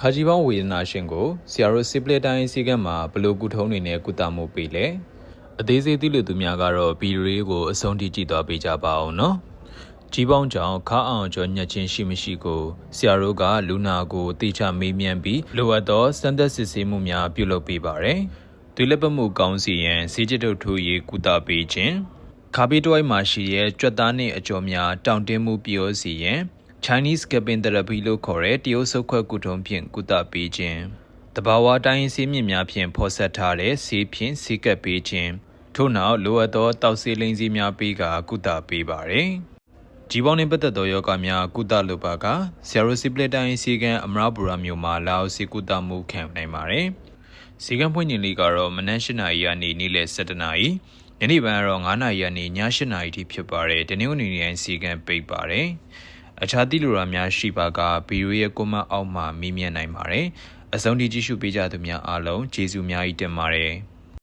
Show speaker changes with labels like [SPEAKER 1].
[SPEAKER 1] ခါကြီးပေါင်းဝေဒနာရှင်ကိုဆရာတို့စစ်ပလက်တိုင်းစီကံမှာဘလို့ကုထုံးနေနဲ့ကုသမှုပေးလဲအသေးစိတ်သိလို့သူများကတော့ဗီဒီယိုလေးကိုအဆုံးထိကြည့်သွားပေးကြပါအောင်နော်ကြီးပေါင်းကြောင့်ခါအောင်ကျော်ညက်ချင်းရှိမရှိကိုဆရာတို့ကလူနာကိုတေချမေးမြန်းပြီးလိုအပ်သောစမ်းသပ်စစ်ဆေးမှုများပြုလုပ်ပေးပါတယ်သွေးလက်ပတ်မှုကောင်းစီရန်ဆေးကျတုပ်ထိုးရေးကုသပေးခြင်းခါပေးတွိုင်းမှာရှိတဲ့ကြွက်သားနှင့်အကျော်များတောင့်တင်းမှုပြောစီရန်Chinese Cupping Therapy လို့ခေါ်တဲ့တရုတ်ဆုတ်ခွက်ကုထုံးဖြင့်ကုသပေးခြင်းတဘာဝတိုင်းဆေးမြင့်များဖြင့်ဖော်ဆက်ထားတဲ့ဆေးဖြင့်ဆေးကပ်ပေးခြင်းထို့နောက်လိုအပ်သောတောက်ဆေးလိန်ဆေးများပေးကာကုသပေးပါတယ်ကြီးပေါင်းနှင့်ပတ်သက်သောယောဂများကုသလိုပါကဆရာရိုစီပလက်တိုင်းဆေးကံအမရပူရာမြို့မှာလာအောင်ဆေးကုသမှုခံနိုင်ပါတယ်ဆေးကံဖွင့်နေလေးကတော့မနက်၈နာရီကနေနေ့လယ်၁၇နာရီညနေပိုင်းကတော့9နာရီကနေည8နာရီထိဖြစ်ပါတယ်တနင်္ဂနွေနေ့ဆေးကံပိတ်ပါတယ်အခြားသီလိုရာများရှိပါကဗီဒီယိုရဲ့ကွန်မန့်အောက်မှာမေးမြန်းနိုင်ပါတယ်အဆုံးထိကြည့်ရှုပေးကြသူများအားလုံးကျေးဇူးများကြီးတင်ပါတယ်